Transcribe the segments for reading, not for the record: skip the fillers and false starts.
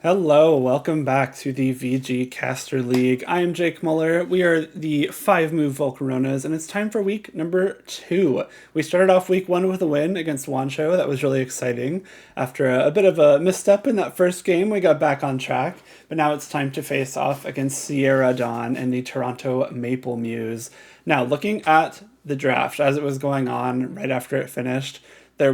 Hello, welcome back to the VG Caster League. I am Jake Muller. We are the 5-move Volcaronas, and it's time for week number 2. We started off week 1 with a win against Wancho. That was really exciting. After a bit of a misstep in that first game, we got back on track, but now it's time to face off against Sierra Dawn and the Toronto Maple Mews. Now, looking at the draft as it was going on right after it finished, I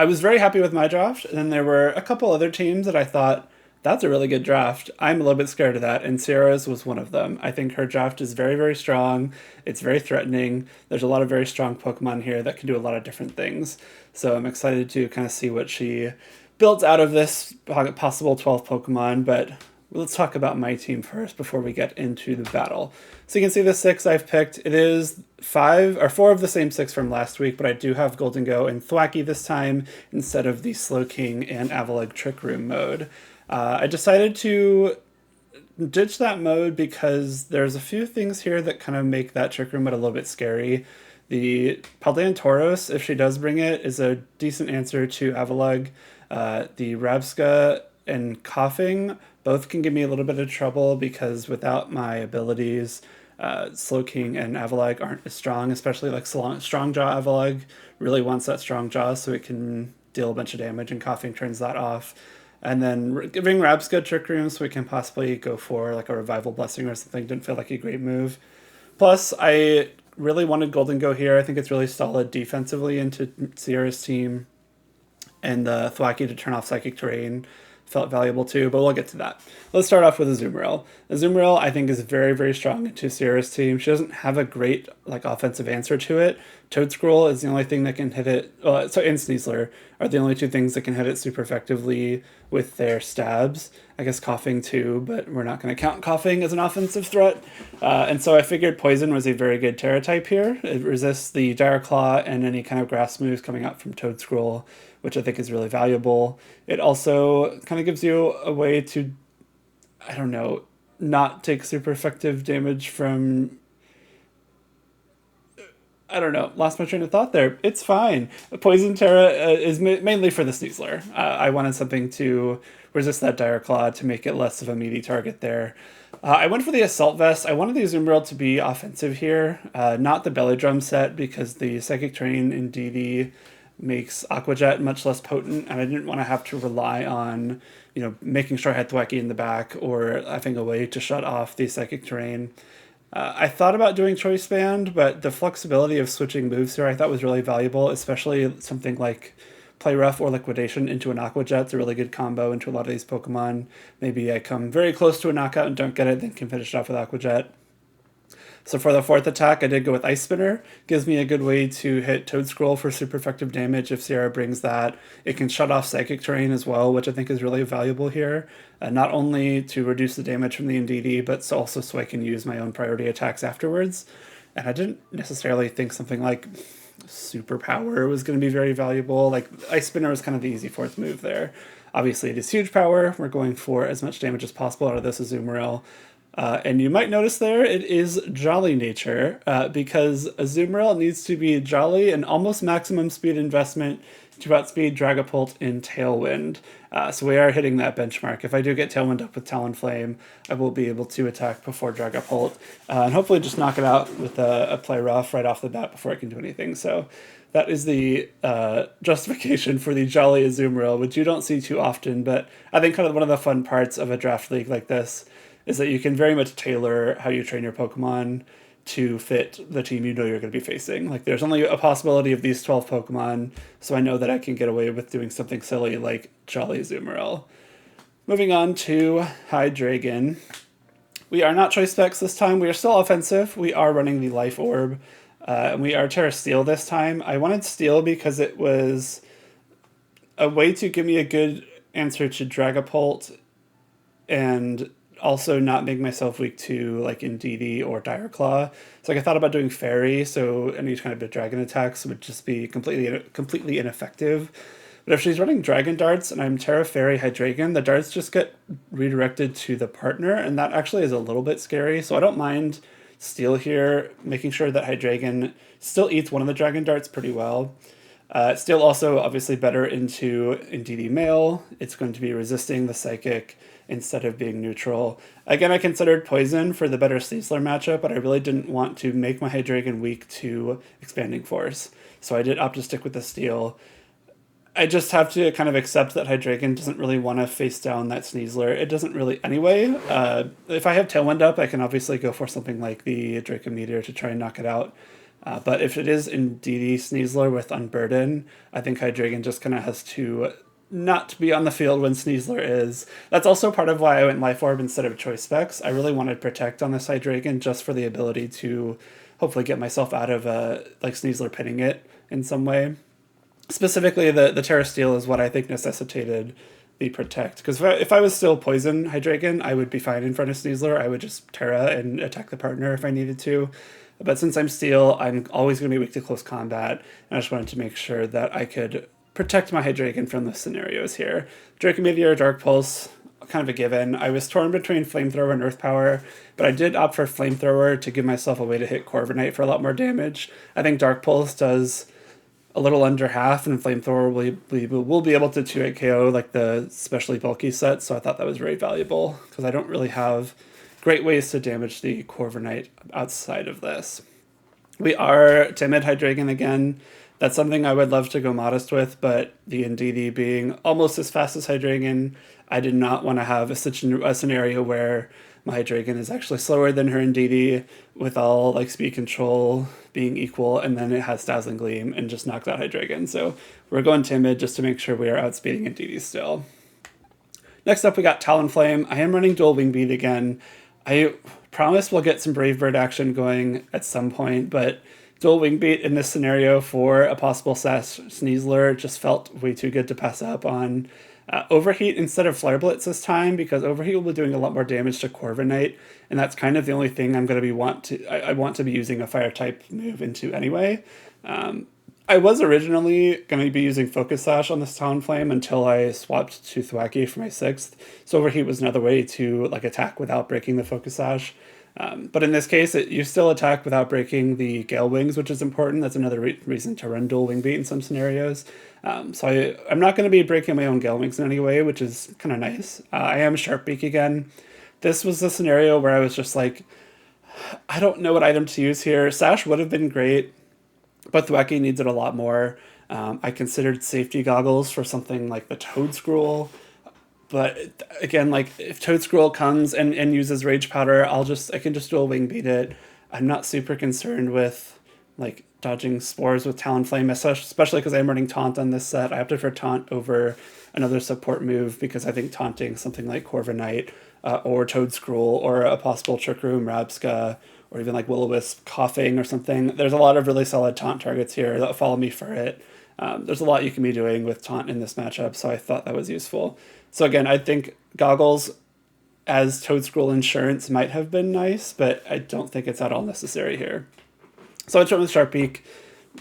was very happy with my draft, and then there were a couple other teams that I thought, that's a really good draft. I'm a little bit scared of that, and Sierra's was one of them. I think her draft is very, very strong. It's very threatening. There's a lot of very strong Pokemon here that can do a lot of different things. So I'm excited to kind of see what she builds out of this possible 12 Pokemon, but let's talk about my team first before we get into the battle. So you can see the 6 I've picked. It is 4 of the same 6 from last week, but I do have Goldengo and Thwackey this time instead of the Slowking and Avalag Trick Room mode. I decided to ditch that mode because there's a few things here that kind of make that Trick Room mode a little bit scary. The Paldean Tauros, if she does bring it, is a decent answer to Avalag. The Rabsca and Coughing both can give me a little bit of trouble because without my abilities, Slowking and Avalag aren't as strong, especially like Strong Jaw Avalag really wants that Strong Jaw so it can deal a bunch of damage, and Coughing turns that off. And then giving Rabsca Trick Room so we can possibly go for like a Revival Blessing or something didn't feel like a great move. Plus, I really wanted Goldengo here. I think it's really solid defensively into Sierra's team. And the Thwackey to turn off Psychic Terrain felt valuable too, but we'll get to that. Let's start off with Azumarill. Azumarill, I think, is very, very strong into Sierra's team. She doesn't have a great like offensive answer to it. Toad Scroll is the only thing that can hit it. And Sneasler are the only two things that can hit it super effectively with their stabs. I guess Coughing too, but we're not going to count Coughing as an offensive threat. And so I figured Poison was a very good Terra type here. It resists the Dire Claw and any kind of grass moves coming out from Toad Scroll, which I think is really valuable. It also kind of gives you a way to, I don't know, not take super effective damage from. I don't know. Lost my train of thought there. It's fine. Poison Terra is mainly for the Sneasler. I wanted something to resist that Dire Claw to make it less of a meaty target there. I went for the Assault Vest. I wanted the Azumarill to be offensive here, not the Belly Drum set, because the Psychic Terrain in DD makes Aqua Jet much less potent, and I didn't want to have to rely on, making sure I had Thwackey in the back or having a way to shut off the Psychic Terrain. I thought about doing Choice Band, but the flexibility of switching moves here I thought was really valuable, especially something like Play Rough or Liquidation into an Aqua Jet's a really good combo into a lot of these Pokemon. Maybe I come very close to a knockout and don't get it, then can finish it off with Aqua Jet. So for the 4th attack, I did go with Ice Spinner. Gives me a good way to hit Toad Scroll for super effective damage if Sierra brings that. It can shut off Psychic Terrain as well, which I think is really valuable here. Not only to reduce the damage from the NDD, but also so I can use my own priority attacks afterwards. And I didn't necessarily think something like Super Power was going to be very valuable. Like Ice Spinner was kind of the easy 4th move there. Obviously, it is huge power. We're going for as much damage as possible out of this Azumarill. And you might notice there it is Jolly Nature, because Azumarill needs to be Jolly and almost maximum speed investment to outspeed Dragapult in Tailwind. So we are hitting that benchmark. If I do get Tailwind up with Talonflame, I will be able to attack before Dragapult, and hopefully just knock it out with a Play Rough right off the bat before I can do anything. So that is the justification for the Jolly Azumarill, which you don't see too often, but I think kind of one of the fun parts of a draft league like this is that you can very much tailor how you train your Pokemon to fit the team you know you're going to be facing. Like, there's only a possibility of these 12 Pokemon, so I know that I can get away with doing something silly like Jolly Azumarill. Moving on to Hydreigon. We are not Choice Specs this time. We are still offensive. We are running the Life Orb. And we are Terra Steel this time. I wanted Steel because it was a way to give me a good answer to Dragapult and also not make myself weak to like Indeedee or Dire Claw. So like I thought about doing Fairy, so any kind of dragon attacks would just be completely ineffective. But if she's running Dragon Darts and I'm Terra Fairy Hydreigon, the darts just get redirected to the partner, and that actually is a little bit scary. So I don't mind Steel here, making sure that Hydreigon still eats one of the Dragon Darts pretty well. Still also obviously better into DD male. It's going to be resisting the psychic instead of being neutral. Again, I considered poison for the better Sneasler matchup, but I really didn't want to make my Hydreigon weak to expanding force. So I did opt to stick with the steel. I just have to kind of accept that Hydreigon doesn't really want to face down that Sneasler. It doesn't really anyway. If I have Tailwind up, I can obviously go for something like the Draco Meteor to try and knock it out. But if it is in DD Sneasler with Unburden, I think Hydreigon just kind of has to not be on the field when Sneasler is. That's also part of why I went Life Orb instead of Choice Specs. I really wanted Protect on this Hydreigon just for the ability to hopefully get myself out of like Sneasler pinning it in some way. Specifically, the Terra Steel is what I think necessitated the Protect. Because if I was still Poison Hydreigon, I would be fine in front of Sneasler. I would just Terra and attack the partner if I needed to. But since I'm Steel, I'm always going to be weak to close combat, and I just wanted to make sure that I could protect my Hydreigon from the scenarios here. Draco Meteor, Dark Pulse, kind of a given. I was torn between Flamethrower and Earth Power, but I did opt for Flamethrower to give myself a way to hit Corviknight for a lot more damage. I think Dark Pulse does a little under half, and Flamethrower will be able to 2-hit KO like the especially bulky set, so I thought that was very valuable, because I don't really have great ways to damage the Corviknight outside of this. We are Timid Hydreigon again. That's something I would love to go Modest with, but the Indeedee being almost as fast as Hydreigon, I did not want to have such a scenario where my Hydreigon is actually slower than her Indeedee with all like speed control being equal, and then it has Dazzling Gleam and just knocks out Hydreigon. So we're going Timid just to make sure we are outspeeding Indeedee still. Next up, we got Talonflame. I am running Dual Wing Beat again. I promise we'll get some Brave Bird action going at some point, but Dual Wing Beat in this scenario for a possible Sash Sneasler just felt way too good to pass up on. Overheat instead of Flare Blitz this time, because Overheat will be doing a lot more damage to Corviknight, and that's kind of the only thing I'm going to be I want to be using a Fire type move into anyway. I was originally going to be using Focus Sash on this Talonflame until I swapped to Thwackey for my 6th, so Overheat was another way to like attack without breaking the Focus Sash. But in this case, you still attack without breaking the Gale Wings, which is important. That's another reason to run Dual Wing Beat in some scenarios. So I'm not going to be breaking my own Gale Wings in any way, which is kind of nice. I am Sharp Beak again. This was the scenario where I was just like, I don't know what item to use here. Sash would have been great, but Thwackey needs it a lot more. I considered Safety Goggles for something like the Toad Scroll. But again, like if Toad Scroll comes and uses Rage Powder, I can just Dual Wing Beat it. I'm not super concerned with like dodging Spores with Talonflame, especially because I'm running Taunt on this set. I opted for Taunt over another support move because I think taunting something like Corviknight or Toad Scroll or a possible Trick Room, Rabska, or even like Will-O-Wisp coughing or something. There's a lot of really solid taunt targets here that follow me for it. There's a lot you can be doing with taunt in this matchup, so I thought that was useful. So again, I think Goggles as Toad Scroll insurance might have been nice, but I don't think it's at all necessary here. So I went with Sharp Beak,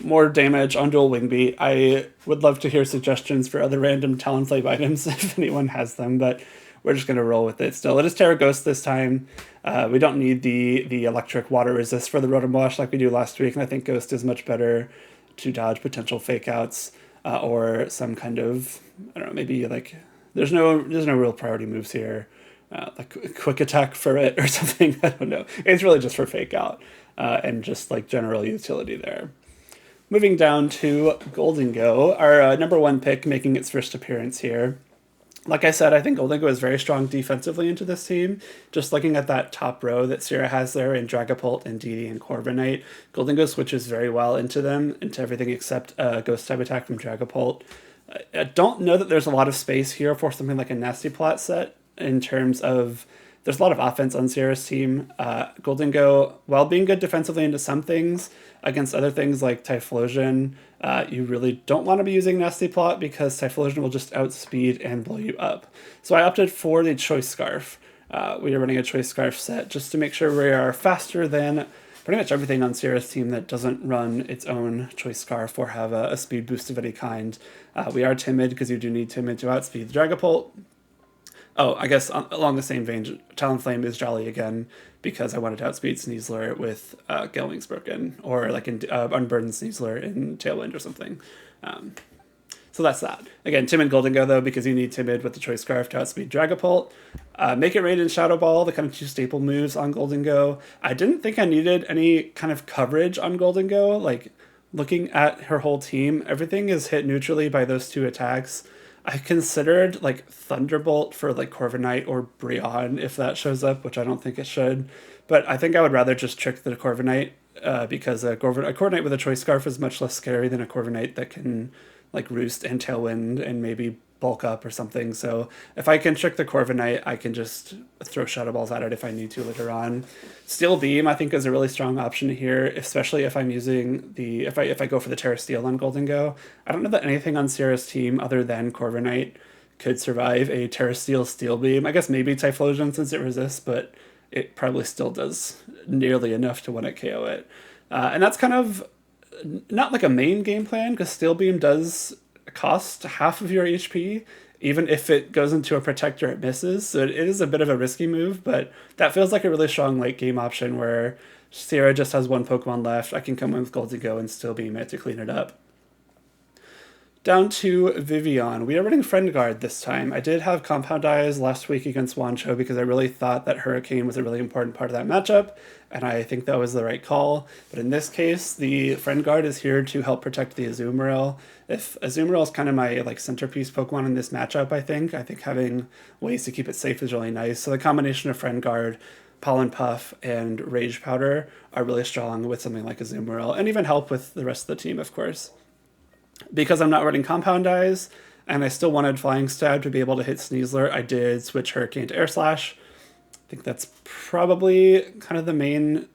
more damage on Dual Wing Beat. I would love to hear suggestions for other random Talonflame items if anyone has them, but we're just going to roll with it still. It is Terra Ghost this time. We don't need the electric water resist for the Rotom Wash like we do last week, and I think Ghost is much better to dodge potential fake outs or some kind of, I don't know, maybe like there's no real priority moves here, like quick attack for it or something. I don't know. It's really just for fake out and just like general utility there. Moving down to Goldengo, our number 1 pick making its first appearance here. Like I said, I think Goldengo is very strong defensively into this team. Just looking at that top row that Sierra has there in Dragapult, Indeedee, and Corviknight, Goldengo switches very well into them, into everything except Ghost type attack from Dragapult. I don't know that there's a lot of space here for something like a Nasty Plot set in terms of there's a lot of offense on Sierra's team. Goldengo, while being good defensively into some things, against other things like Typhlosion, you really don't want to be using Nasty Plot because Typhlosion will just outspeed and blow you up. So I opted for the Choice Scarf. We are running a Choice Scarf set just to make sure we are faster than pretty much everything on Sierra's team that doesn't run its own Choice Scarf or have a speed boost of any kind. We are Timid because you do need Timid to outspeed the Dragapult. Oh, I guess along the same vein, Talonflame is Jolly again because I wanted to outspeed Sneasler with Gale Wings Broken or like in Unburdened Sneasler in Tailwind or something. Um, so that's that. Again, Timid Golden Go though because you need Timid with the Choice Scarf to outspeed Dragapult. Make It Rain and Shadow Ball, the kind of two staple moves on Golden Go. I didn't think I needed any kind of coverage on Golden Go. Like looking at her whole team, everything is hit neutrally by those two attacks. I considered like Thunderbolt for like Corviknight or Brionne if that shows up, which I don't think it should. But I think I would rather just trick the Corviknight because a Corviknight with a Choice Scarf is much less scary than a Corviknight that can like Roost and Tailwind and maybe bulk up or something. So if I can trick the Corviknight, I can just throw Shadow Balls at it if I need to later on. Steel Beam, I think, is a really strong option here, especially if I'm using the if I go for the Terra Steel on Golden Go. I don't know that anything on Sierra's team other than Corviknight could survive a Terra Steel Steel Beam. I guess maybe Typhlosion since it resists, but it probably still does nearly enough to 1-hit KO it. And that's kind of not like a main game plan because Steel Beam does cost half of your HP, even if it goes into a protector it misses. So it is a bit of a risky move, but that feels like a really strong late game option where Sierra just has one Pokemon left. I can come in with Golden Go and Steel Beam it to clean it up. Down to Vivian. We are running Friend Guard this time. I did have Compound Eyes last week against Wancho because I really thought that Hurricane was a really important part of that matchup, and I think that was the right call. But in this case, the Friend Guard is here to help protect the Azumarill. If Azumarill is kind of my like centerpiece Pokemon in this matchup, I think having ways to keep it safe is really nice. So the combination of Friend Guard, Pollen Puff, and Rage Powder are really strong with something like Azumarill, and even help with the rest of the team, of course. Because I'm not running Compound Eyes, and I still wanted Flying Stab to be able to hit Sneasler, I did switch Hurricane to Air Slash. I think that's probably kind of the main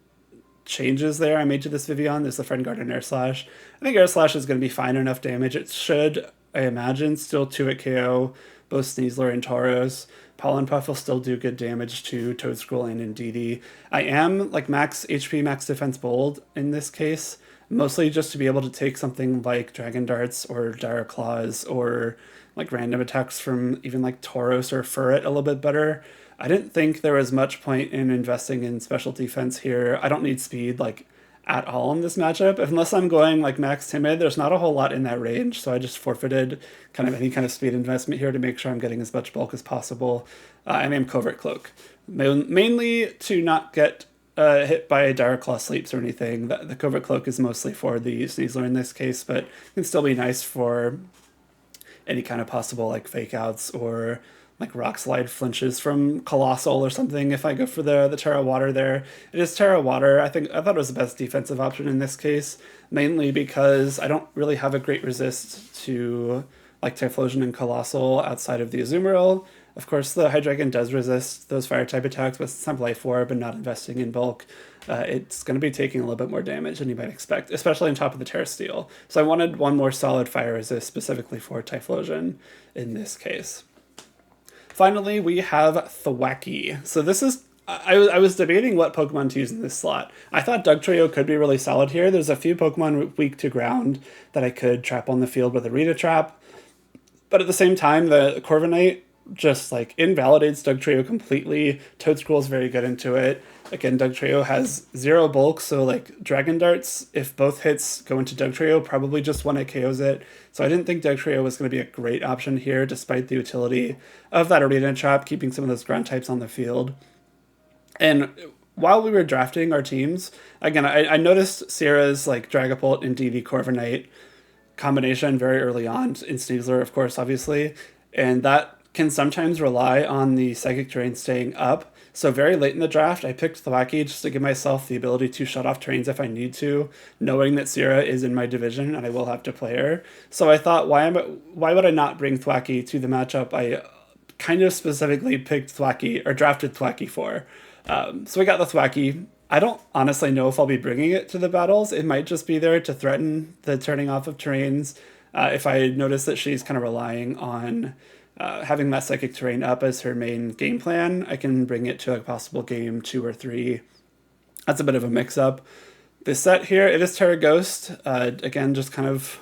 changes there I made to this Vivian, is the Friend Guard and Air Slash. I think Air Slash is going to be fine enough damage. It should, I imagine, still 2-hit KO both Sneasler and Tauros. Pollen Puff will still do good damage to Toedscruel and Indeedee. I am like max HP, max defense bold in this case, mostly just to be able to take something like Dragon Darts or Dire Claws or like random attacks from even like Tauros or Furret a little bit better. I didn't think there was much point in investing in special defense here. I don't need speed like at all in this matchup. Unless I'm going like max timid, there's not a whole lot in that range, so I just forfeited kind of any kind of speed investment here to make sure I'm getting as much bulk as possible. I named Covert Cloak, mainly to not get hit by Dire Claw sleeps or anything. The Covert Cloak is mostly for the Sneasler in this case, but it can still be nice for any kind of possible like fake outs or like Rock Slide flinches from Colossal or something if I go for the Terra Water there. It is Terra Water. I thought it was the best defensive option in this case, mainly because I don't really have a great resist to like Typhlosion and Colossal outside of the Azumarill. Of course, the Hydreigon does resist those fire-type attacks, but since I'm Life Orb and not investing in bulk, it's going to be taking a little bit more damage than you might expect, especially on top of the Terra Steel. So I wanted one more solid fire resist specifically for Typhlosion in this case. Finally, we have Thwackey. So this is... I was debating what Pokemon to use in this slot. I thought Dugtrio could be really solid here. There's a few Pokemon weak to ground that I could trap on the field with a Rita Trap. But at the same time, the Corviknight just like invalidates Dugtrio completely. Toedscruel is very good into it. Again, Dugtrio has 0 bulk, so like Dragon Darts, if both hits go into Dugtrio, probably just 1-hit KOs it. So I didn't think Dugtrio was going to be a great option here, despite the utility of that Arena Trap, keeping some of those ground types on the field. And while we were drafting our teams, again, I noticed Sierra's like Dragapult and DD Corviknight combination very early on, in Sneasler, of course, obviously, and that can sometimes rely on the Psychic Terrain staying up. So very late in the draft, I picked Thwackey just to give myself the ability to shut off terrains if I need to, knowing that Sierra is in my division and I will have to play her. So I thought, why would I not bring Thwackey to the matchup I kind of specifically picked Thwackey, or drafted Thwackey for? So we got the Thwackey. I don't honestly know if I'll be bringing it to the battles. It might just be there to threaten the turning off of terrains. If I notice that she's kind of relying on having that Psychic Terrain up as her main game plan, I can bring it to a possible game 2 or 3. That's a bit of a mix-up. This set here, it is Terra Ghost. Again, just kind of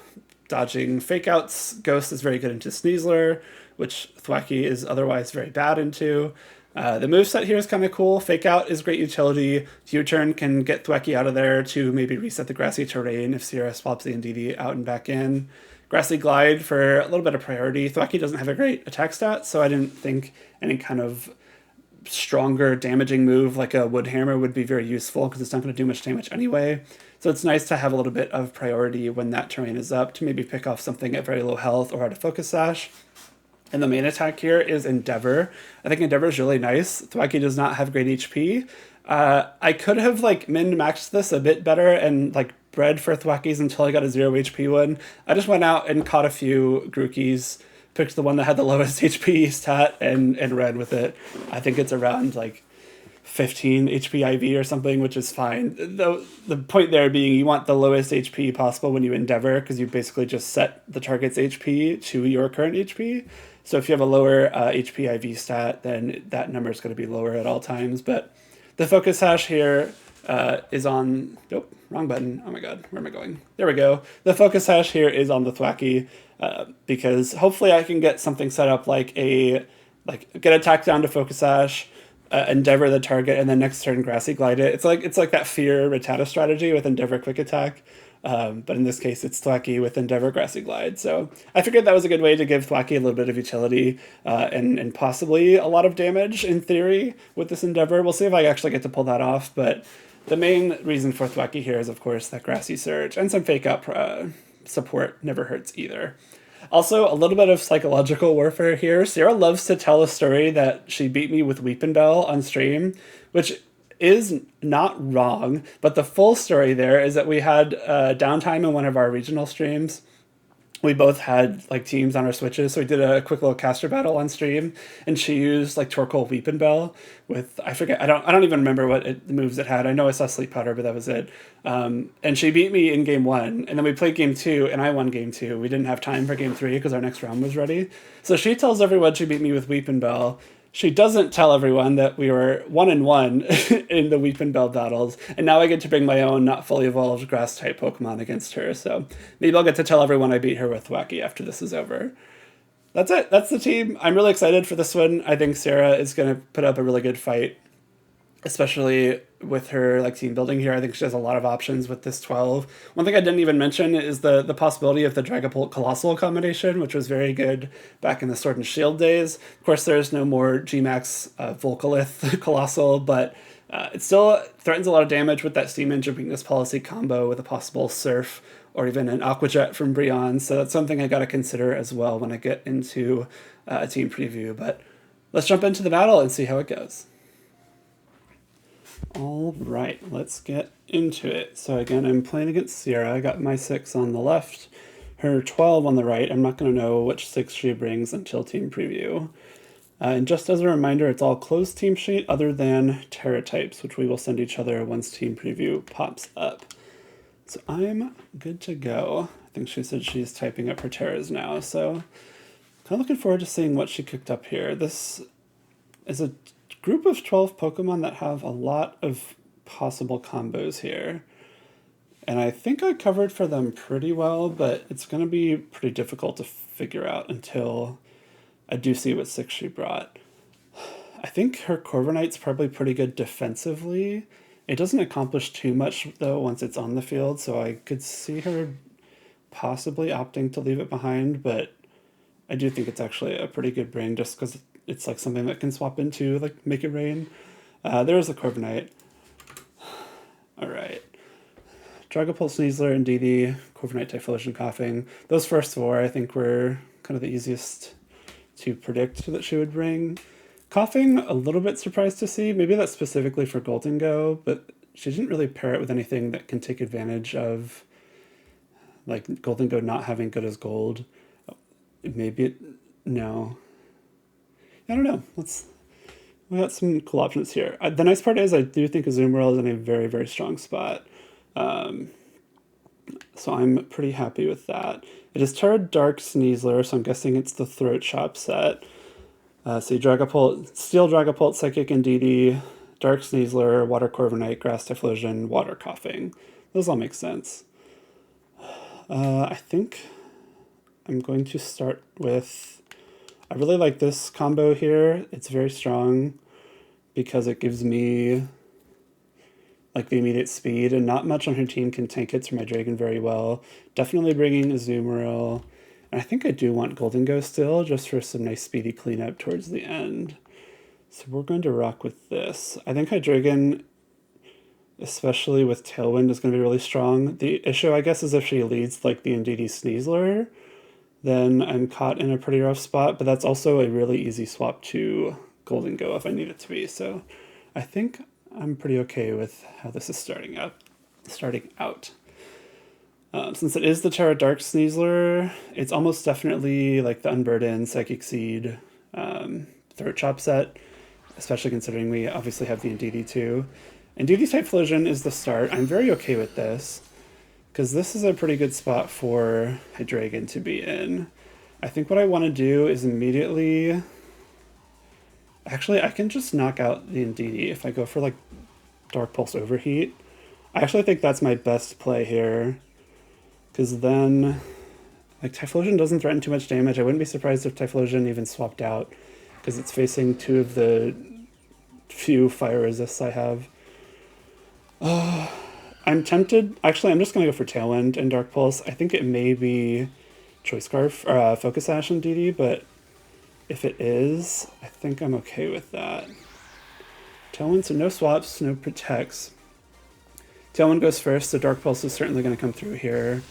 dodging fake outs. Ghost is very good into Sneasler, which Thwacky is otherwise very bad into. The moveset here is kind of cool. Fake Out is great utility. U-Turn can get Thwacky out of there to maybe reset the grassy terrain if Sierra swaps the Indeedee out and back in. Grassy Glide for a little bit of priority. Thwacky doesn't have a great attack stat, so I didn't think any kind of stronger damaging move like a Wood Hammer would be very useful because it's not going to do much damage anyway. So it's nice to have a little bit of priority when that terrain is up to maybe pick off something at very low health or out of Focus Sash. And the main attack here is Endeavor. I think Endeavor is really nice. Thwacky does not have great HP. I could have like min-maxed this a bit better and like bred for Thwackies until I got a 0 HP one. I just went out and caught a few Grookies, picked the one that had the lowest HP stat and read with it. I think it's around like 15 HP IV or something, which is fine. The point there being you want the lowest HP possible when you Endeavor because you basically just set the target's HP to your current HP. So if you have a lower HP IV stat, then that number is going to be lower at all times. But the Focus Hash here is on... Nope, wrong button. Oh my god, where am I going? There we go. The Focus Hash here is on the Thwacky because hopefully I can get something set up like get attack down to Focus Hash, Endeavor the target, and then next turn Grassy Glide it. It's like that Fear Rattata strategy with Endeavor Quick Attack. But in this case, it's Thwacky with Endeavor Grassy Glide. So I figured that was a good way to give Thwacky a little bit of utility and possibly a lot of damage in theory with this Endeavor. We'll see if I actually get to pull that off. But the main reason for Thwacky here is, of course, that Grassy Surge, and some Fake Out support never hurts either. Also, a little bit of psychological warfare here. Sierra loves to tell a story that she beat me with Weepinbell on stream, which is not wrong, but the full story there is that we had downtime in one of our regional streams. We both had like teams on our switches, so we did a quick little caster battle on stream, and she used like Torkoal Weepinbell with, I forget, I don't even remember what the moves it had. I know I saw Sleep Powder, but that was it. And she beat me in game 1, and then we played game 2, and I won game 2. We didn't have time for game 3 because our next round was ready. So she tells everyone she beat me with Weepinbell. She doesn't tell everyone that we were 1-1 in the Weepinbell battles, and now I get to bring my own not fully evolved grass-type Pokemon against her, so maybe I'll get to tell everyone I beat her with Thwacky after this is over. That's it. That's the team. I'm really excited for this one. I think Sarah is going to put up a really good fight, especially with her like team building here. I think she has a lot of options with this 12. One thing I didn't even mention is the possibility of the Dragapult Colossal combination, which was very good back in the Sword and Shield days. Of course, there's no more Gmax Volcalith Colossal, but it still threatens a lot of damage with that Steam Engine Weakness Policy combo with a possible Surf or even an Aqua Jet from Brionne. So that's something I got to consider as well when I get into a team preview. But let's jump into the battle and see how it goes. All right, let's get into it. So again, I'm playing against Sierra. I got my 6 on the left, her 12 on the right. I'm not going to know which 6 she brings until team preview. And just as a reminder, it's all closed team sheet other than Terra types, which we will send each other once team preview pops up. So I'm good to go. I think she said she's typing up her Terras now, so kind of looking forward to seeing what she cooked up here. This is a group of 12 Pokemon that have a lot of possible combos here. And I think I covered for them pretty well, but it's going to be pretty difficult to figure out until I do see what 6 she brought. I think her Corviknight's probably pretty good defensively. It doesn't accomplish too much, though, once it's on the field, so I could see her possibly opting to leave it behind, but I do think it's actually a pretty good bring just because it's like something that can swap into, like, Make It Rain. There's the Corviknight. Alright. Dragapult, Sneasler, Indeedee, Corviknight, Typhlosion, Coughing. Those first 4, I think, were kind of the easiest to predict that she would bring. Coughing, a little bit surprised to see. Maybe that's specifically for Golden Go, but she didn't really pair it with anything that can take advantage of, like, Golden Go not having good as gold. Maybe it... No. I don't know. We got some cool options here. The nice part is I do think Azumarill is in a very, very strong spot. So I'm pretty happy with that. It is Terra Dark Sneasler, so I'm guessing it's the Throat Chop set. See, Dragapult, Steel Dragapult, Psychic Indeedee, Dark Sneasler, Water Corviknight, Grass Typhlosion, Water Coughing. Those all make sense. I think I'm going to start with I really like this combo here. It's very strong because it gives me like the immediate speed, and not much on her team can tank hits for my Dragon very well. Definitely bringing Azumarill. And I think I do want Golden Ghost still, just for some nice speedy cleanup towards the end. So we're going to rock with this. I think Hydreigon, especially with Tailwind, is going to be really strong. The issue, I guess, is if she leads like the Indeedee Sneasler, then I'm caught in a pretty rough spot, but that's also a really easy swap to Golden Go if I need it to be. So I think I'm pretty okay with how this is starting out. Since it is the Terra Dark Sneasler, it's almost definitely like the Unburden, Psychic Seed, Throat Chop set, especially considering we obviously have the Indeedee too. Indeedee Typhlosion is the start. I'm very okay with this, because this is a pretty good spot for Hydreigon to be in. I think what I want to do is immediately... Actually, I can just knock out the Indeedee if I go for like Dark Pulse Overheat. I actually think that's my best play here, because then like Typhlosion doesn't threaten too much damage. I wouldn't be surprised if Typhlosion even swapped out, because it's facing two of the few fire resists I have. I'm tempted. Actually, I'm just going to go for Tailwind and Dark Pulse. I think it may be Choice Scarf or Focus Sash and DD, but if it is, I think I'm okay with that. Tailwind, so no swaps, no protects. Tailwind goes first, so Dark Pulse is certainly going to come through here.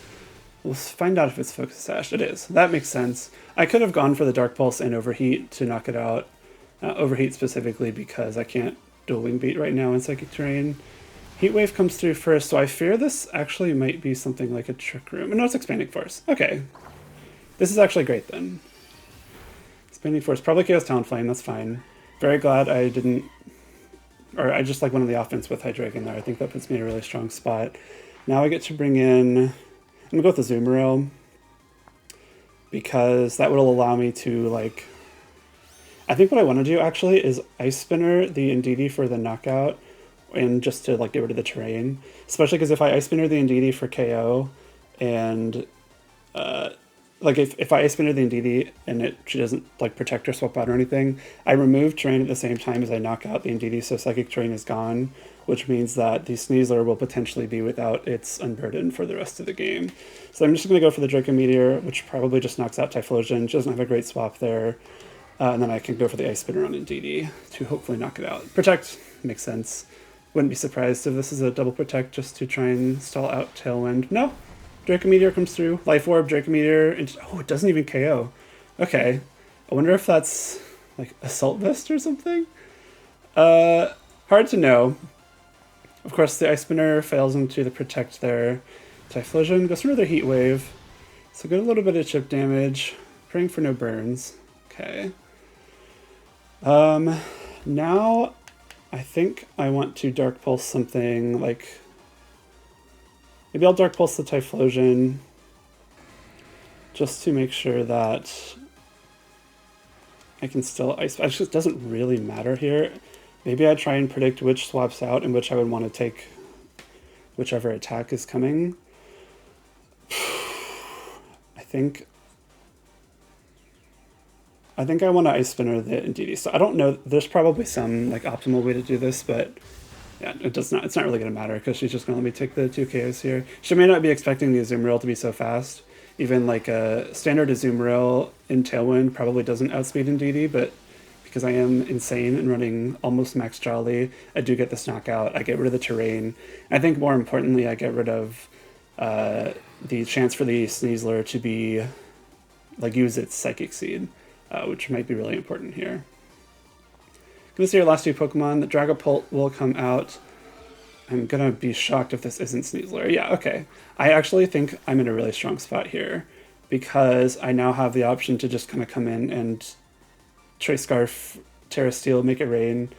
We'll find out if it's Focus Sash. It is. That makes sense. I could have gone for the Dark Pulse and Overheat to knock it out. Overheat specifically because I can't dual Wing Beat right now in Psychic Terrain. Heat Wave comes through first, so I fear this actually might be something like a Trick Room. No, it's Expanding Force. Okay. This is actually great then. Expanding Force, probably Chaos Talonflame, that's fine. Very glad I didn't... Or I just like went on the offense with Hydreigon there. I think that puts me in a really strong spot. Now I get to bring in... I'm going to go with the Azumarill, because that will allow me to, like... I think what I want to do, actually, is Ice Spinner the Indeedee for the knockout, and just to like get rid of the terrain. Especially because if I Ice Spinner the Indeedee for KO, and... like if I Ice Spinner the Indeedee and she doesn't like protect or swap out or anything, I remove terrain at the same time as I knock out the Indeedee, so Psychic Terrain is gone, which means that the Sneasler will potentially be without its Unburden for the rest of the game. So I'm just going to go for the Draco Meteor, which probably just knocks out Typhlosion. She doesn't have a great swap there. And then I can go for the Ice Spinner on Indeedee to hopefully knock it out. Protect makes sense. Wouldn't be surprised if this is a double Protect just to try and stall out Tailwind. No! Draco Meteor comes through. Life Orb, Draco Meteor, and oh, it doesn't even KO. Okay. I wonder if that's like Assault Vest or something? Hard to know. Of course, the Ice Spinner fails into the Protect there. Typhlosion goes for another Heat Wave. So get a little bit of chip damage. Praying for no burns. Okay. Now I think I want to Dark Pulse something like... Maybe I'll Dark Pulse the Typhlosion, just to make sure that I can still Ice... Actually, it doesn't really matter here. Maybe I try and predict which swaps out and which I would want to take whichever attack is coming. I think I want to Ice Spinner the Indeedee. So I don't know. There's probably some like optimal way to do this, but yeah, it's not really going to matter because she's just going to let me take the 2 KOs here. She may not be expecting the Azumarill to be so fast. Even like a standard Azumarill in Tailwind probably doesn't outspeed Indeedee, but because I am insane and running almost max Jolly, I do get this knockout. I get rid of the terrain. I think more importantly, I get rid of the chance for the Sneasler to be like use its Psychic Seed, which might be really important here. Gonna see our last 2 Pokemon. The Dragapult will come out. I'm gonna be shocked if this isn't Sneasler. Yeah, okay. I actually think I'm in a really strong spot here because I now have the option to just kind of come in and Trace Scarf, Terra Steel, make it rain.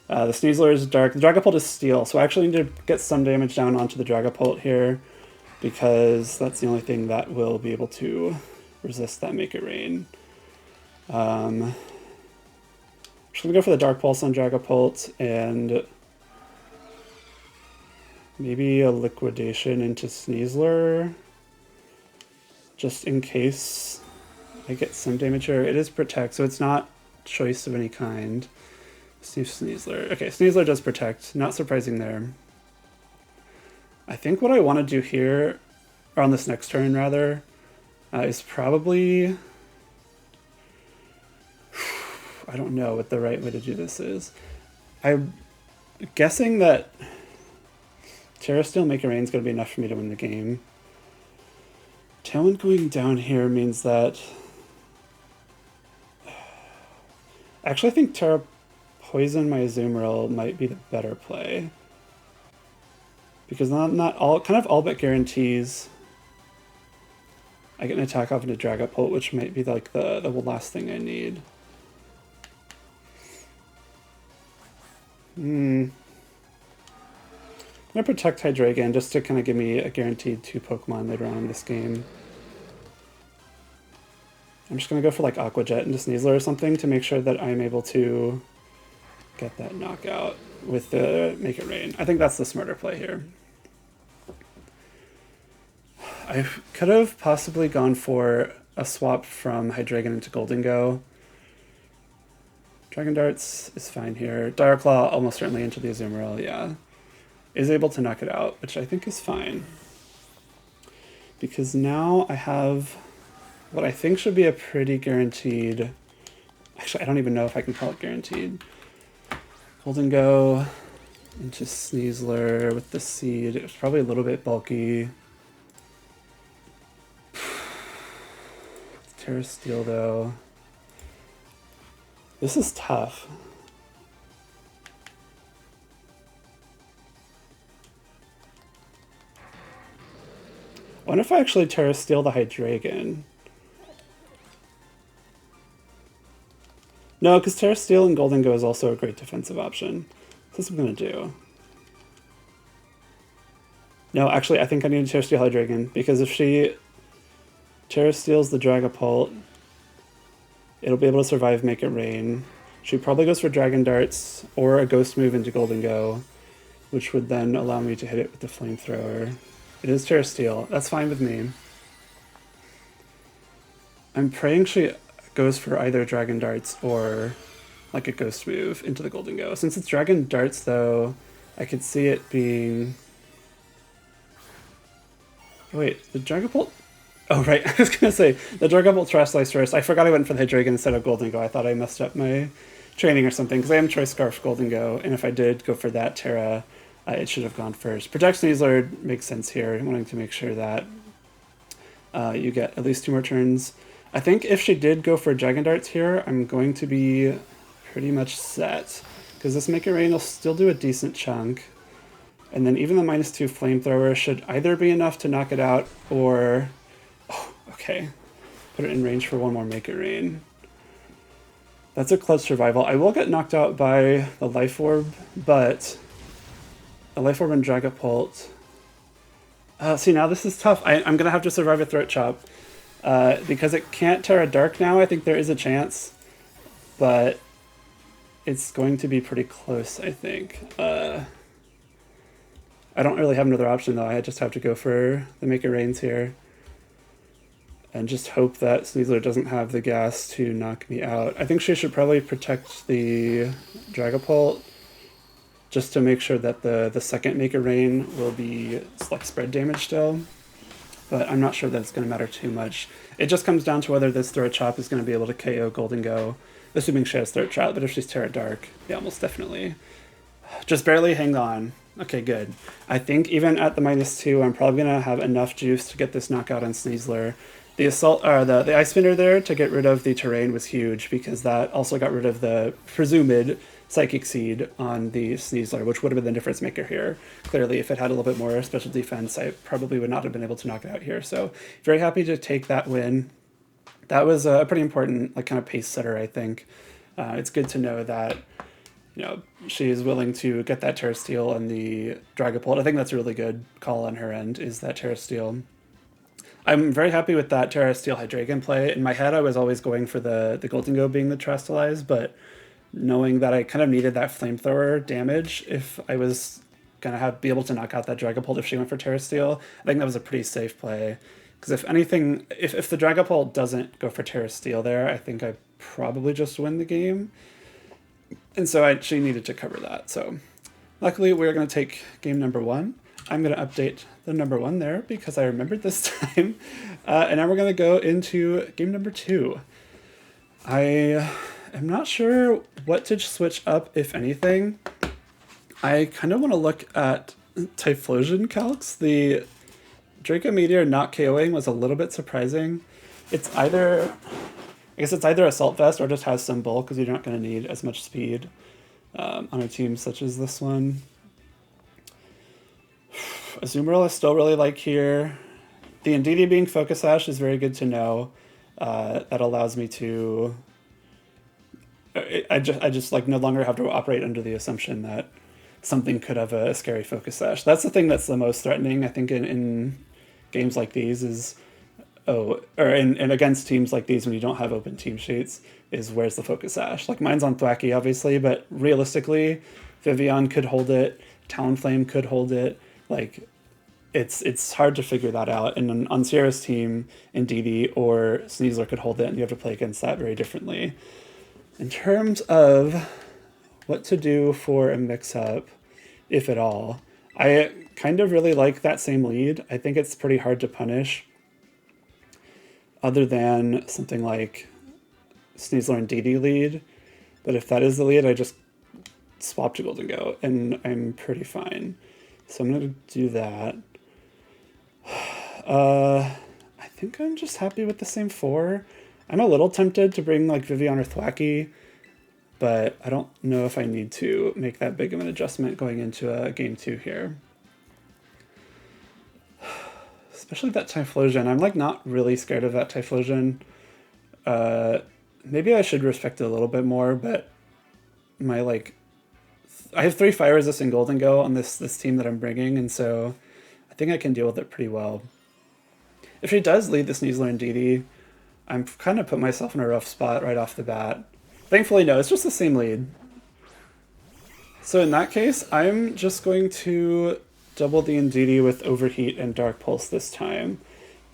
The Sneasler is dark. The Dragapult is steel, so I actually need to get some damage down onto the Dragapult here because that's the only thing that will be able to resist that make it rain. Just gonna go for the Dark Pulse on Dragapult and maybe a Liquidation into Sneasler, just in case I get some damage here. It is protect, so it's not choice of any kind. Sneasler. Okay, Sneasler does protect. Not surprising there. I think what I want to do here, or on this next turn rather, is probably... I don't know what the right way to do this is. I'm guessing that Terra Steel Make It Rain is going to be enough for me to win the game. Tailwind going down here means that... Actually, I think Terra Poison my Azumarill might be the better play. Because not all, kind of all but guarantees I get an attack off into Dragapult, which might be like the last thing I need. I'm going to protect Hydreigon just to kind of give me a guaranteed 2 Pokemon later on in this game. I'm just going to go for like Aqua Jet into Sneasler or something to make sure that I'm able to get that knockout with the Make It Rain. I think that's the smarter play here. I could have possibly gone for a swap from Hydreigon into Goldengo. Dragon Darts is fine here. Dire Claw almost certainly into the Azumarill, yeah. Is able to knock it out, which I think is fine. Because now I have what I think should be a pretty guaranteed... Actually, I don't even know if I can call it guaranteed. Goldengo into Sneasler with the Seed. It was probably a little bit bulky. Terra Steel, though. This is tough. I wonder if I actually Terra Steel the Hydreigon. No, because Terra Steel and Goldengo is also a great defensive option. That's what I'm going to do. No, actually, I think I need to Terra Steel Hydreigon, because if she Terra Steel's the Dragapult, it'll be able to survive Make It Rain. She probably goes for Dragon Darts or a Ghost move into Goldengo, which would then allow me to hit it with the Flamethrower. It is Terra Steel. That's fine with me. I'm praying she goes for either Dragon Darts or like a Ghost move into the Goldengo. Since it's Dragon Darts, though, I could see it being... Wait, the Dragapult... Oh, right. I was going to say, the Dragapult Trash Slice first. I forgot I went for the Hydreigon instead of Goldengo. I thought I messed up my training or something, because I am Choice Scarf Goldengo, and if I did go for that Terra, it should have gone first. Protect Sneasler makes sense here, wanting to make sure that you get at least 2 more turns. I think if she did go for Dragon Darts here, I'm going to be pretty much set, because this Make It Rain will still do a decent chunk. And then even the -2 Flamethrower should either be enough to knock it out, or... Oh, okay. Put it in range for 1 more Make It Rain. That's a close survival. I will get knocked out by the Life Orb, but the Life Orb and Dragapult... see, now this is tough. I'm going to have to survive a Throat Chop. Because it can't Terra Dark now, I think there is a chance. But it's going to be pretty close, I think. I don't really have another option, though. I just have to go for the Make It Rains here. And just hope that Sneasler doesn't have the gas to knock me out. I think she should probably protect the Dragapult, just to make sure that the second Make It Rain will be like spread damage still. But I'm not sure that it's going to matter too much. It just comes down to whether this Throat Chop is going to be able to KO Goldengo, assuming she has Throat Chop, but if she's Terra Dark, yeah, almost definitely. Just barely hang on. Okay, good. I think even at the -2, I'm probably going to have enough juice to get this knockout on Sneasler. The assault, the Ice Spinner there to get rid of the terrain was huge, because that also got rid of the presumed Psychic Seed on the Sneasler, which would have been the difference maker here. Clearly, if it had a little bit more special defense, I probably would not have been able to knock it out here. So very happy to take that win. That was a pretty important like kind of pace setter, I think. It's good to know that, you know, she is willing to get that Terra Steel and the Dragapult. I think that's a really good call on her end, is that Terra Steel. I'm very happy with that Terra Steel Hydreigon play. In my head, I was always going for the Goldengo being the Terastallize, but knowing that I kind of needed that Flamethrower damage if I was going to be able to knock out that Dragapult if she went for Terra Steel, I think that was a pretty safe play. Because if anything, if the Dragapult doesn't go for Terra Steel there, I think I probably just win the game. And so I actually needed to cover that. So luckily we're going to take game number 1. I'm going to update the number 1 there because I remembered this time. And now we're going to go into game number 2. I am not sure what to switch up, if anything. I kind of want to look at Typhlosion calcs. The Draco Meteor not KOing was a little bit surprising. It's either, I guess it's either Assault Vest or just has some bulk because you're not going to need as much speed on a team such as this one. Azumarill I still really like here. The Indeedee being Focus Sash is very good to know. That allows me to... I just like no longer have to operate under the assumption that something could have a scary Focus Sash. That's the thing that's the most threatening, I think, in games like these is... and against teams like these when you don't have open team sheets, is where's the Focus Sash? Like mine's on Thwackey, obviously, but realistically, Vivian could hold it, Talonflame could hold it. Like, it's hard to figure that out. And on Sierra's team, Indeedee or Sneasler could hold it, and you have to play against that very differently. In terms of what to do for a mix-up, if at all, I kind of really like that same lead. I think it's pretty hard to punish, other than something like Sneasler and Indeedee lead. But if that is the lead, I just swap to Golden Go, and I'm pretty fine. So I'm going to do that. I think I'm just happy with the same 4. I'm a little tempted to bring like Vivian or Thwackey, but I don't know if I need to make that big of an adjustment going into game 2 here. Especially that Typhlosion. I'm like not really scared of that Typhlosion. Maybe I should respect it a little bit more, but my like... I have 3 Fire Resist and Golden Go on this team that I'm bringing, and so I think I can deal with it pretty well. If she does lead the Sneasler and Indeedee, I'm kind of put myself in a rough spot right off the bat. Thankfully, no, it's just the same lead. So in that case, I'm just going to double the Indeedee with Overheat and Dark Pulse this time.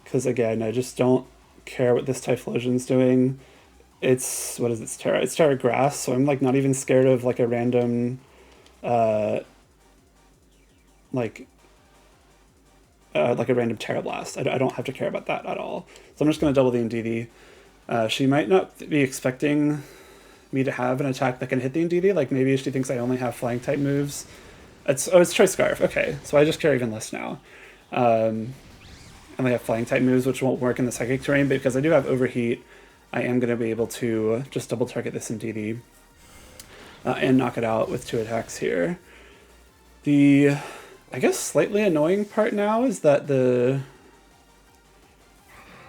Because again, I just don't care what this Typhlosion's doing. It's, what is it, it's Terra? It's Terra Grass, so I'm like not even scared of like a random... like a random Terra Blast. I don't have to care about that at all. So I'm just going to double the Indeedee. She might not be expecting me to have an attack that can hit the Indeedee. Like maybe she thinks I only have flying type moves. It's Choice Scarf. Okay, so I just care even less now. I only have flying type moves, which won't work in the psychic terrain, but because I do have Overheat, I am going to be able to just double target this Indeedee and knock it out with 2 attacks here. The, I guess, slightly annoying part now is that the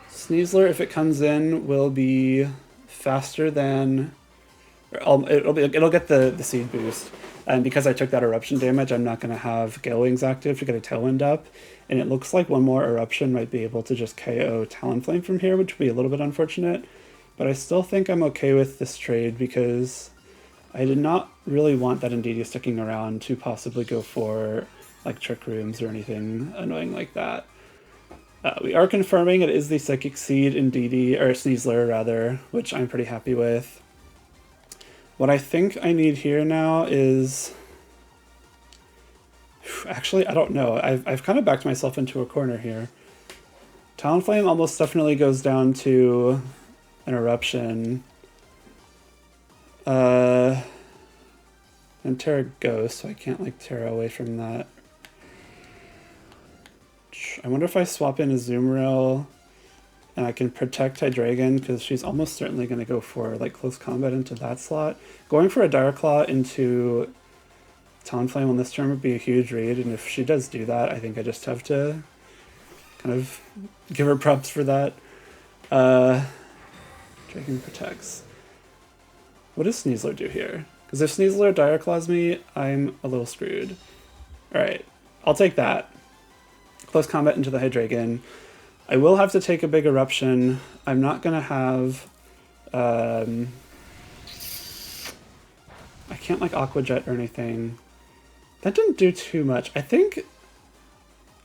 Sneasler, if it comes in, will be faster than... It'll get the Seed boost. And because I took that Eruption damage, I'm not going to have Gale Wings active to get a Tailwind up. And it looks like one more Eruption might be able to just KO Talonflame from here, which would be a little bit unfortunate. But I still think I'm okay with this trade because I did not really want that Indeedee sticking around to possibly go for like Trick Rooms or anything annoying like that. We are confirming it is the Psychic Seed Indeedee, or Sneasler rather, which I'm pretty happy with. What I think I need here now is... Actually, I don't know. I've kind of backed myself into a corner here. Talonflame almost definitely goes down to an Eruption. And Terra Ghost, so I can't like Terra away from that. I wonder if I swap in Azumarill and I can protect Hydreigon, because she's almost certainly going to go for like close combat into that slot. Going for a Dire Claw into Talonflame on this turn would be a huge read, and if she does do that, I think I just have to kind of give her props for that. Dragon protects. What does Sneasler do here? Because if Sneasler Dire Claws me, I'm a little screwed. Alright, I'll take that. Close combat into the Hydreigon. I will have to take a big Eruption. I'm not going to have... I can't like Aqua Jet or anything. That didn't do too much. I think...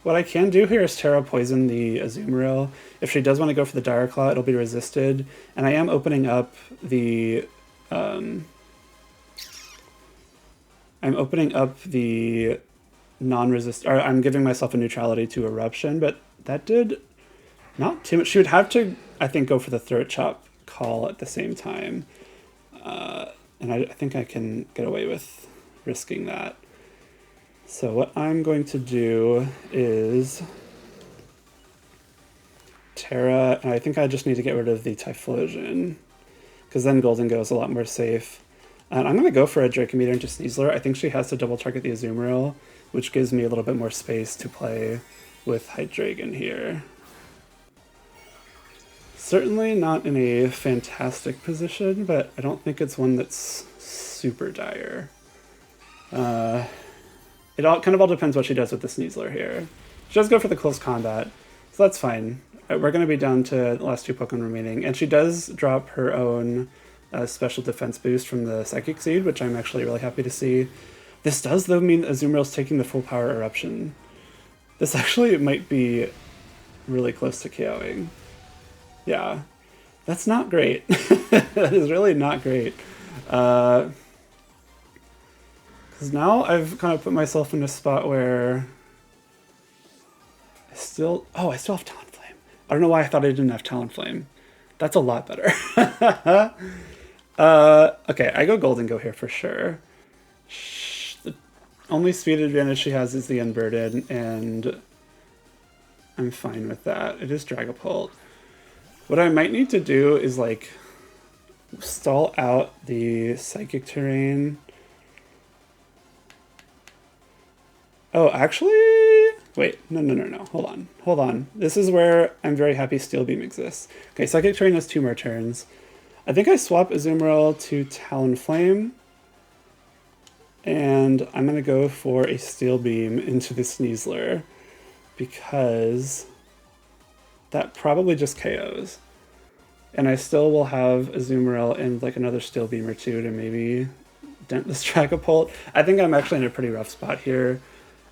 What I can do here is Terra Poison the Azumarill. If she does want to go for the Dire Claw, it'll be resisted. And I am opening up the... I'm opening up the non-resist... Or I'm giving myself a neutrality to Eruption, but that did not too much. She would have to, I think, go for the Throat Chop call at the same time. And I think I can get away with risking that. So what I'm going to do is Terra, and I think I just need to get rid of the Typhlosion, because then Golden goes a lot more safe. And I'm going to go for a Dracometer into Sneasler. I think she has to double target the Azumarill, which gives me a little bit more space to play with Hydreigon here. Certainly not in a fantastic position, but I don't think it's one that's super dire. It all kind of all depends what she does with the Sneasler here. She does go for the close combat, so that's fine. We're going to be down to the last 2 Pokemon remaining, and she does drop her own special defense boost from the Psychic Seed, which I'm actually really happy to see. This does, though, mean Azumarill's taking the full power Eruption. This actually might be really close to KOing. Yeah, that's not great. That is really not great. Because now I've kind of put myself in a spot where I still have Talonflame. I don't know why I thought I didn't have Talonflame. That's a lot better. Okay, I go Golden Go here for sure. The only speed advantage she has is the Unburden, and I'm fine with that. It is Dragapult. What I might need to do is, like, stall out the Psychic Terrain. Oh, actually... Wait, no. Hold on. This is where I'm very happy Steel Beam exists. Okay, Psychic Terrain has 2 more turns. I think I swap Azumarill to Talonflame. And I'm going to go for a Steel Beam into the Sneasler, because that probably just KOs. And I still will have Azumarill and like another Steel Beam or 2 to maybe dent this Dragapult. I think I'm actually in a pretty rough spot here.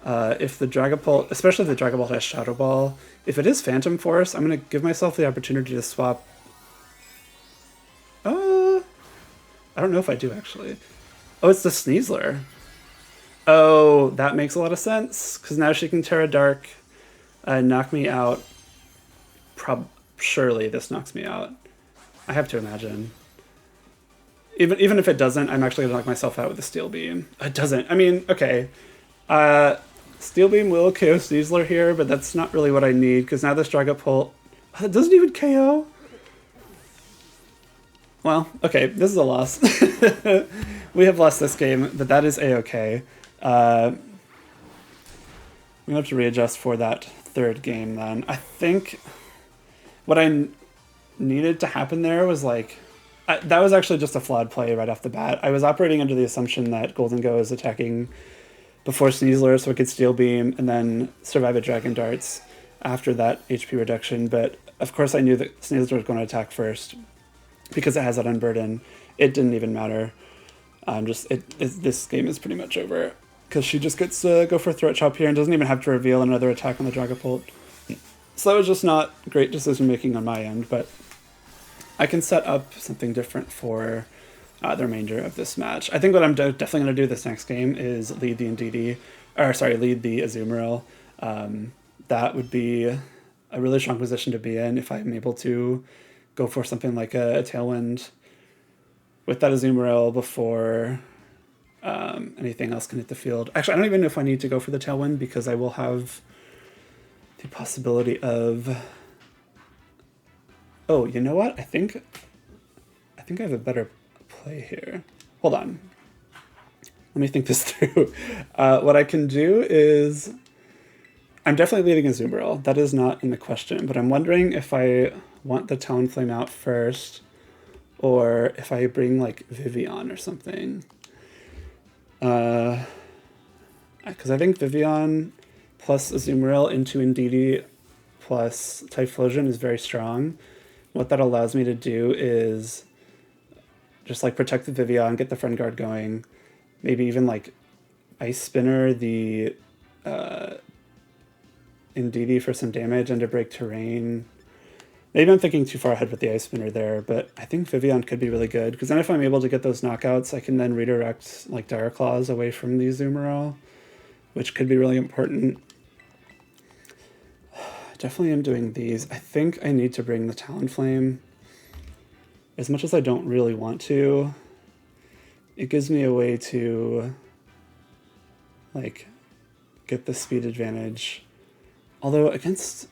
If the Dragapult, especially if the Dragapult has Shadow Ball, if it is Phantom Force, I'm going to give myself the opportunity to swap. I don't know if I do actually. Oh, it's the Sneasler. Oh, that makes a lot of sense, because now she can Terra Dark, knock me out. Surely this knocks me out. I have to imagine. Even if it doesn't, I'm actually going to knock myself out with a Steel Beam. It doesn't. I mean, okay. Steel Beam will KO Sneasler here, but that's not really what I need, because now this Dragapult... It doesn't even KO? Well, okay, this is a loss. We have lost this game, but that is A-okay. We're going to have to readjust for that 3rd game then. I think what I needed to happen there was like... that was actually just a flawed play right off the bat. I was operating under the assumption that Golden Go is attacking before Sneasler, so it could Steel Beam and then survive a Dragon Darts after that HP reduction. But of course I knew that Sneasler was going to attack first because it has that Unburden. It didn't even matter. This game is pretty much over because she just gets to go for Throat Chop here and doesn't even have to reveal another attack on the Dragapult. So that was just not great decision making on my end, but I can set up something different for the remainder of this match. I think what I'm definitely going to do this next game is lead the lead the Azumarill. That would be a really strong position to be in if I'm able to go for something like a Tailwind with that Azumarill before anything else can hit the field. Actually, I don't even know if I need to go for the Tailwind, because I will have the possibility of... Oh, you know what? I think I have a better play here. Hold on. Let me think this through. What I can do is... I'm definitely leading Azumarill. That is not in the question, but I'm wondering if I want the Talonflame out first, or if I bring, like, Vivian or something. Because I think Vivian plus Azumarill into Indeedee plus Typhlosion is very strong. What that allows me to do is just, like, protect the Vivian, get the Friend Guard going, maybe even, like, Ice Spinner the Indeedee for some damage and to break terrain. Maybe I'm thinking too far ahead with the Ice Spinner there, but I think Vivian could be really good, because then if I'm able to get those knockouts, I can then redirect like Dire Claws away from the Azumarill, which could be really important. Definitely am doing these. I think I need to bring the Talonflame. As much as I don't really want to, it gives me a way to like get the speed advantage. Although against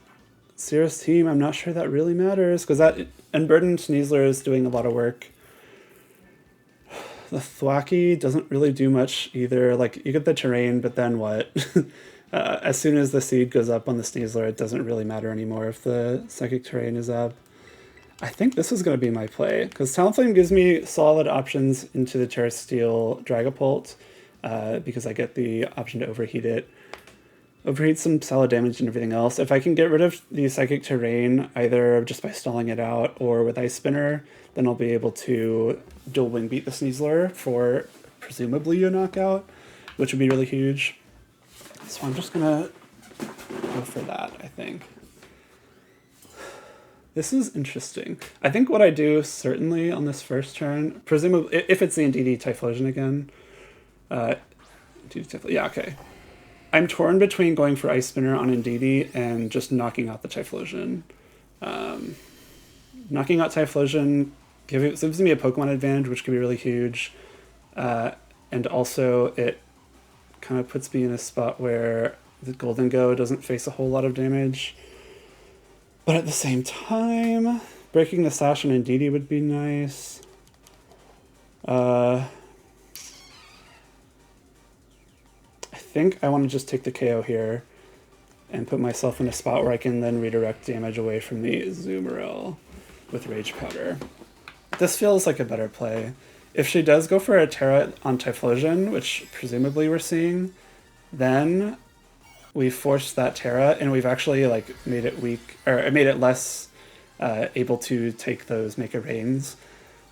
Sierra's team, I'm not sure that really matters, because that Unburdened Sneasler is doing a lot of work. The Thwackey doesn't really do much either. Like, you get the terrain, but then what? As soon as the seed goes up on the Sneasler, it doesn't really matter anymore if the psychic terrain is up. I think this is going to be my play, because Talonflame gives me solid options into the Terrasteel Dragapult, because I get the option to overheat it. Overheat some solid damage and everything else. If I can get rid of the psychic terrain, either just by stalling it out or with Ice Spinner, then I'll be able to dual wing beat the Sneasler for presumably a knockout, which would be really huge. So I'm just gonna go for that, I think. This is interesting. I think what I do certainly on this first turn, presumably if it's the Indeedee Typhlosion again, yeah, okay. I'm torn between going for Ice Spinner on Indeedee and just knocking out the Typhlosion. Knocking out Typhlosion gives me a Pokemon advantage, which could be really huge. And also it kind of puts me in a spot where the Golden Go doesn't face a whole lot of damage. But at the same time, breaking the Sash on Indeedee would be nice. I think I want to just take the KO here and put myself in a spot where I can then redirect damage away from the Azumarill with Rage Powder. This feels like a better play. If she does go for a Terra on Typhlosion, which presumably we're seeing, then we forced that Terra, and we've actually like made it weak, or made it less able to take those Mega Rains.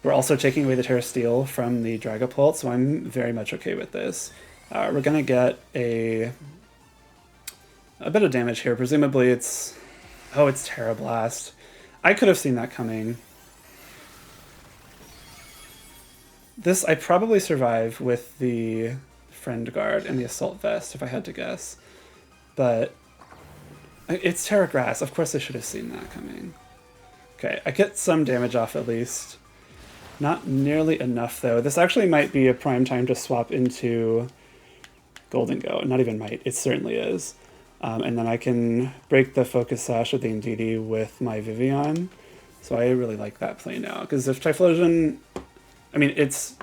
We're also taking away the Terrasteel from the Dragapult, so I'm very much okay with this. We're gonna get a bit of damage here. Presumably it's Terra Blast. I could have seen that coming. This I probably survive with the Friend Guard and the Assault Vest if I had to guess. But it's Terra Grass. Of course I should have seen that coming. Okay, I get some damage off at least. Not nearly enough though. This actually might be a prime time to swap into Golden Go. Not even might, it certainly is. And then I can break the Focus Sash of the Indeedee with my Vivian. So I really like that play now. Because if Typhlosion, I mean, it's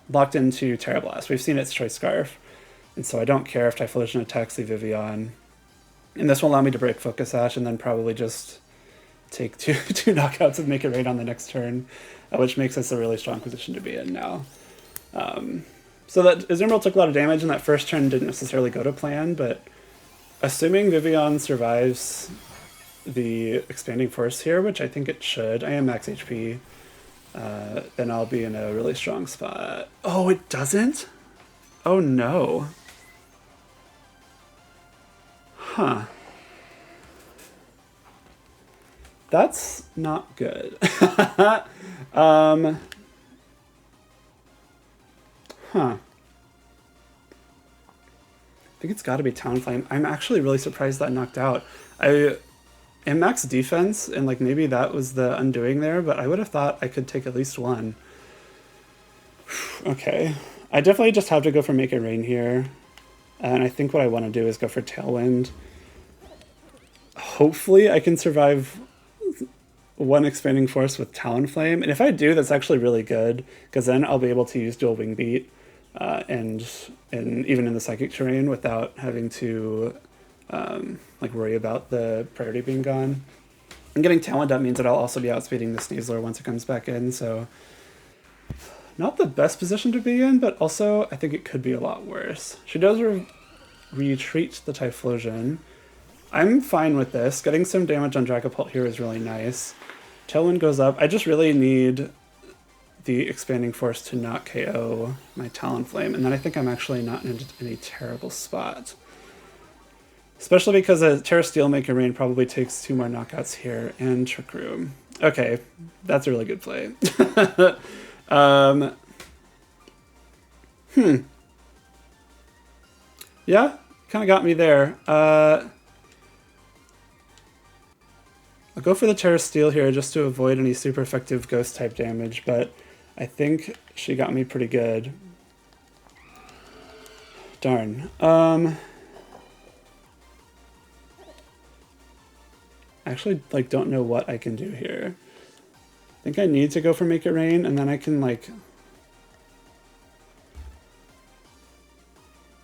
locked into Terra Blast. We've seen its Choice Scarf. And so I don't care if Typhlosion attacks the Vivian. And this will allow me to break Focus Sash and then probably just take two knockouts and make it rain on the next turn, which makes us a really strong position to be in now. So that Azumarill took a lot of damage, and that first turn didn't necessarily go to plan, but assuming Vivian survives the Expanding Force here, which I think it should, I am max HP, then I'll be in a really strong spot. Oh, it doesn't? Oh no. Huh. That's not good. Huh. I think it's got to be Talonflame. I'm actually really surprised that knocked out. I am max defense, and like maybe that was the undoing there, but I would have thought I could take at least one. Okay. I definitely just have to go for Make It Rain here. And I think what I want to do is go for Tailwind. Hopefully I can survive one Expanding Force with Talonflame. And if I do, that's actually really good, because then I'll be able to use Dual Wing Beat. And even in the Psychic terrain without having to like worry about the priority being gone. And getting Talent up means that I'll also be outspeeding the Sneasler once it comes back in, so not the best position to be in, but also I think it could be a lot worse. She does retreat the Typhlosion. I'm fine with this. Getting some damage on Dragapult here is really nice. Tailwind goes up. I just really need the Expanding Force to not KO my Talonflame, and then I think I'm actually not in a terrible spot. Especially because a Terra Steel Make a Rain probably takes 2 more knockouts here and Trick Room. Okay, that's a really good play. um, yeah, kind of got me there. I'll go for the Terra Steel here just to avoid any super effective ghost type damage, but I think she got me pretty good. Darn. Actually, like, don't know what I can do here. I think I need to go for Make It Rain, and then I can, like...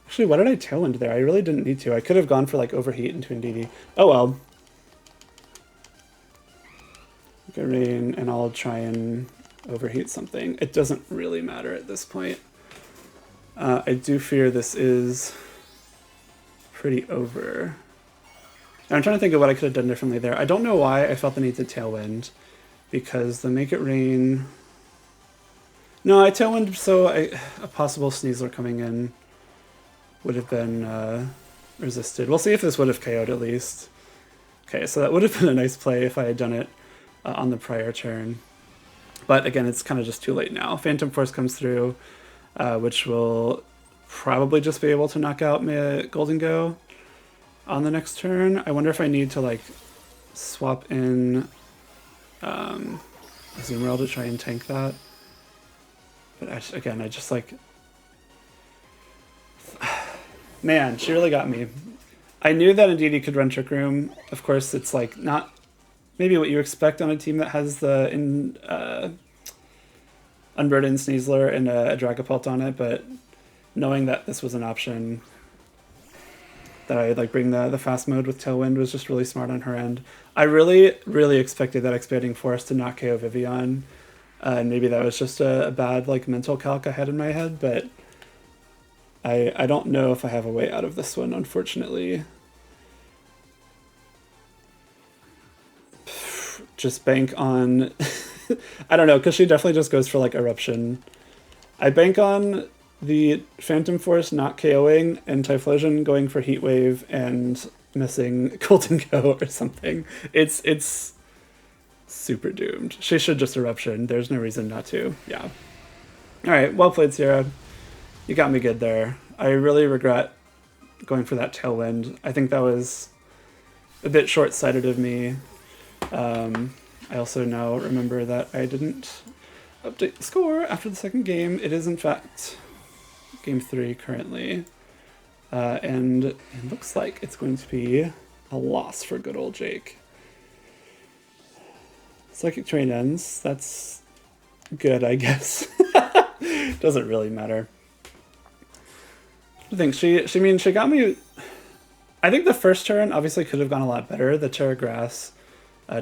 Actually, what did I Tailwind there? I really didn't need to. I could have gone for, like, Overheat into Indeedee. Oh, well. Make It Rain, and I'll try and Overheat something. It doesn't really matter at this point. I do fear this is pretty over. I'm trying to think of what I could have done differently there. I don't know why I felt the need to Tailwind, because the Make It Rain... No, I Tailwind so a possible Sneasler coming in would have been resisted. We'll see if this would have KO'd at least. Okay, so that would have been a nice play if I had done it on the prior turn. But again, it's kind of just too late now. Phantom Force comes through, which will probably just be able to knock out my Golden Go on the next turn. I wonder if I need to, like, swap in Azumarill to try and tank that. But again, I just, like... Man, she really got me. I knew that Indeedee could run Trick Room. Of course, it's, like, not maybe what you expect on a team that has the Unburdened Sneasler and a Dragapult on it, but knowing that this was an option, that I like bring the fast mode with Tailwind was just really smart on her end. I really, really expected that Expanding Force to not KO Vivian, and maybe that was just a bad like mental calc I had in my head, but I don't know if I have a way out of this one, unfortunately. Just bank on... I don't know, because she definitely just goes for like Eruption. I bank on the Phantom Force not KOing and Typhlosion going for Heat Wave and missing Golden Go or something. It's super doomed. She should just Eruption. There's no reason not to. Yeah. Alright, well played, Sierra. You got me good there. I really regret going for that Tailwind. I think that was a bit short-sighted of me. I also now remember that I didn't update the score after the second game. It is, in fact, game 3 currently. And it looks like it's going to be a loss for good old Jake. Psychic Train ends. That's good, I guess. Doesn't really matter. I think she got me... I think the first turn obviously could have gone a lot better. The Terra Grass,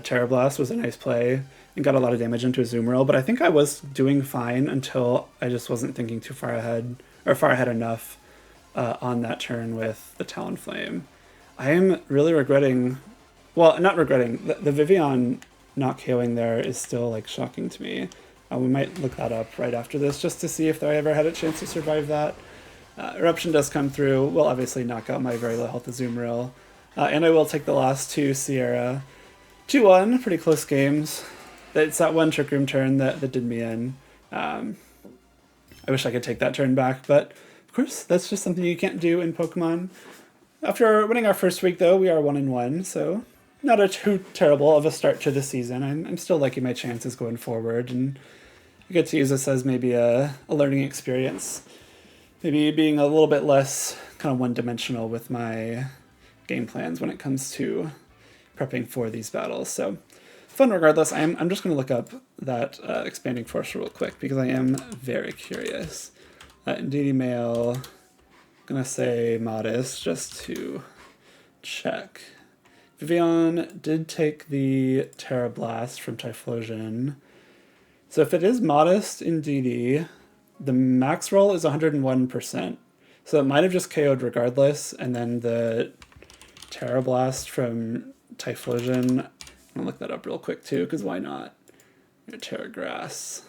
Terra Blast was a nice play and got a lot of damage into Azumarill, but I think I was doing fine until I just wasn't thinking too far ahead, or far ahead enough on that turn with the Talonflame. I am really regretting... Well, not regretting. The Vivian not KOing there is still like shocking to me. We might look that up right after this just to see if I ever had a chance to survive that. Eruption does come through. Will obviously knock out my very low health Azumarill. And I will take the last two Sierra. 2-1, pretty close games. It's that one Trick Room turn that did me in. I wish I could take that turn back, but of course, that's just something you can't do in Pokemon. After winning our first week, though, we are 1-1, so not a too terrible of a start to the season. I'm still liking my chances going forward, and I get to use this as maybe a learning experience. Maybe being a little bit less kind of one-dimensional with my game plans when it comes to prepping for these battles. So fun regardless. I'm just going to look up that Expanding Force real quick because I am very curious. Indeedee Male, going to say Modest just to check. Vivian did take the Terra Blast from Typhlosion. So if it is Modest Indeedee, the max roll is 101%. So it might have just KO'd regardless, and then the Terra Blast from Typhlosion, I'm gonna look that up real quick too, because why not? Terra Grass.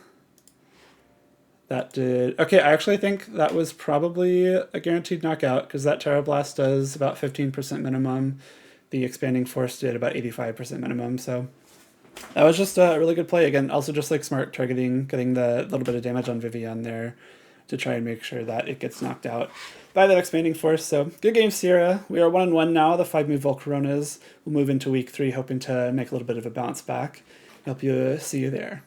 That did... Okay, I actually think that was probably a guaranteed knockout, because that Terra Blast does about 15% minimum. The Expanding Force did about 85% minimum, so... That was just a really good play. Again, also just like smart targeting, getting the little bit of damage on Vivian there to try and make sure that it gets knocked out by that Expanding Force. So good game, Sierra. We are 1-1 now. The 5-move Volcaronas will move into week 3, hoping to make a little bit of a bounce back. Hope you see you there.